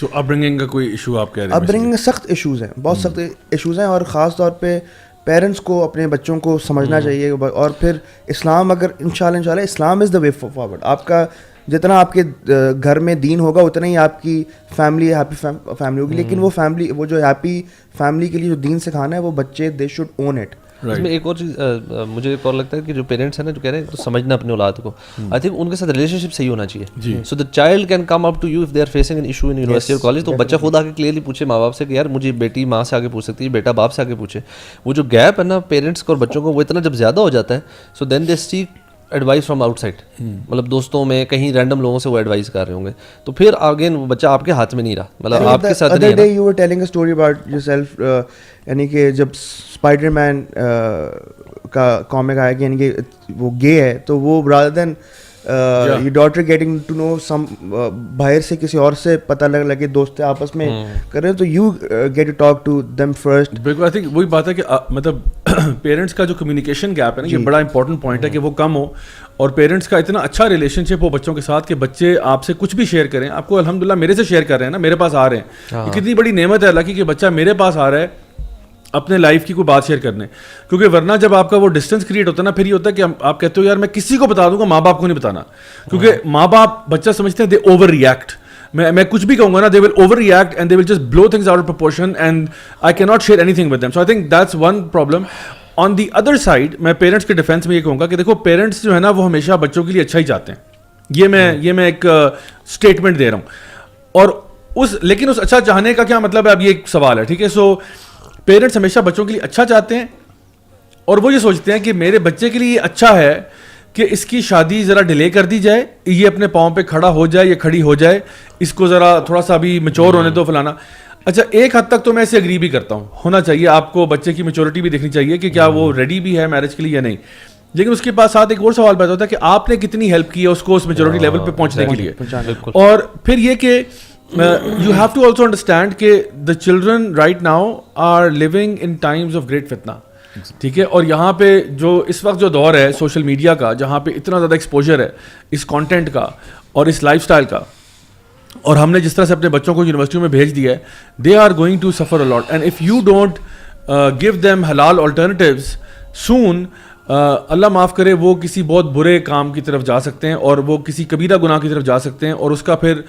سو اپ bringing کا کوئی issue آپ کہہ رہے ہیں؟ اپ برنگنگ سخت ایشوز ہیں, بہت سخت ایشوز ہیں, اور خاص طور پہ پیرنٹس کو اپنے بچوں کو سمجھنا چاہیے. اور پھر اسلام, اگر انشاءاللہ اسلام از دا وے فارورڈ. آپ کا جتنا آپ کے گھر میں دین ہوگا اتنا ہی آپ کی فیملی ہیپی فیملی ہوگی. لیکن وہ فیملی, وہ جو ہیپی فیملی کے لیے جو دین سکھانا ہے وہ بچے دے شوڈ اون اٹ. اس میں ایک اور چیز مجھے ایک اور لگتا ہے کہ جو پیرنٹس ہیں نا جو کہہ رہے ہیں تو سمجھنا اپنے اولاد کو, آئی تھنک ان کے ساتھ ریلیشن شپ صحیح ہونا چاہیے. So the child can come up to you if they are facing an issue in university اور کالج, تو بچہ خود آ کے کلیئرلی پوچھے ماں باپ سے کہ یار مجھے بیٹی ماں سے آگے پوچھ سکتی ہے, بیٹا باپ سے آگے پوچھے. وہ جو گیپ ہے نا پیرنٹس کو اور بچوں کو, وہ اتنا جب زیادہ ہو جاتا ہے سو دین دے سیک ایڈوائس فرام آؤٹ سائڈ, مطلب دوستوں میں کہیں رینڈم لوگوں سے وہ ایڈوائس کر رہے ہوں گے, تو پھر اگین وہ بچہ آپ کے ہاتھ میں نہیں رہا, مطلب آپ کے ساتھ نہیں ہے. You were telling a story about your self, یعنی کہ جب اسپائڈر مین کا کامک آیا کہ یعنی کہ وہ گے ہے, تو وہ rather than your daughter getting to know some باہر سے کسی اور سے پتہ لگے دوست آپس میں کر رہے ہیں, تو you get to talk to them first. بالکل, آئی تھنک وہی بات ہے کہ مطلب پیرنٹس کا جو کمیونیکیشن گیپ ہے نا, یہ بڑا امپورٹنٹ پوائنٹ ہے کہ وہ کم ہو, اور پیرنٹس کا اتنا اچھا ریلیشن شپ ہو بچوں کے ساتھ کہ بچے آپ سے کچھ بھی شیئر کریں. آپ کو الحمدللہ میرے سے شیئر کر رہے ہیں نا, میرے پاس آ رہے ہیں, کتنی بڑی نعمت ہے اللہ کی کہ بچہ میرے پاس آ رہا ہے اپنے لائف کی کوئی بات شیئر کرنے. کیونکہ ورنہ جب آپ کا وہ ڈسٹینس کریٹ ہوتا ہے نا, پھر یہ ہوتا ہے کہ آپ کہتے ہو یار میں کسی کو بتا دوں گا, ماں باپ کو نہیں بتانا, کیونکہ ماں باپ بچہ سمجھتے ہیں دے اوور ریئیکٹ. میں کچھ بھی کہوں گا نا, they will overreact and they will just blow things out of proportion and I key not share anything with them. So I think that's one problem. On the other side میں parents کے defence میں یہ کہوں گا کہ دیکھو parents جو ہے نا وہ ہمیشہ بچوں کے لیے اچھا ہی چاہتے ہیں, یہ میں ایک اسٹیٹمنٹ دے رہا ہوں. اور لیکن اس اچھا چاہنے کا کیا مطلب ہے, اب یہ ایک سوال ہے, ٹھیک ہے. سو پیرنٹس ہمیشہ بچوں کے لیے اچھا چاہتے ہیں, اور وہ یہ سوچتے ہیں کہ میرے بچے کے لیے یہ اچھا ہے کہ اس کی شادی ذرا ڈیلے کر دی جائے, یہ اپنے پاؤں پہ کھڑا ہو جائے یا کھڑی ہو جائے, اس کو ذرا تھوڑا سا ابھی میچور ہونے دو فلانا. اچھا ایک حد تک تو میں اسے اگری بھی کرتا ہوں, ہونا چاہیے آپ کو بچے کی میچورٹی بھی دیکھنی چاہیے کہ کیا وہ ریڈی بھی ہے میرج کے لیے یا نہیں. لیکن اس کے پاس ساتھ ایک اور سوال پیدا ہوتا ہے کہ آپ نے کتنی ہیلپ کی ہے اس کو اس میچورٹی لیول پہ پہنچنے کے لیے. اور پھر یہ کہ you have to also understand کہ the children right now are living in times of great fitna, ٹھیک ہے. اور یہاں پہ جو اس وقت جو دور ہے سوشل میڈیا کا, جہاں پہ اتنا زیادہ ایکسپوجر ہے اس کانٹینٹ کا اور اس لائف اسٹائل کا, اور ہم نے جس طرح سے اپنے بچوں کو یونیورسٹیوں میں بھیج دیا ہے, they are going to suffer a lot. And if you don't give them halal alternatives soon, اللہ معاف کرے وہ کسی بہت برے کام کی طرف جا سکتے ہیں, اور وہ کسی کبیرہ گناہ کی طرف جا سکتے ہیں, اور اس کا پھر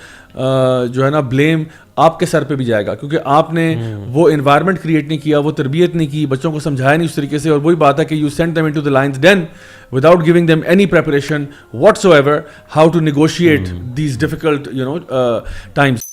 جو ہے نا بلیم آپ کے سر پہ بھی جائے گا, کیونکہ آپ نے وہ انوائرمنٹ کریٹ نہیں کیا, وہ تربیت نہیں کی, بچوں کو سمجھایا نہیں اس طریقے سے. اور وہی بات ہے کہ you send them into the lion's den without giving them any preparation whatsoever how to negotiate these difficult times.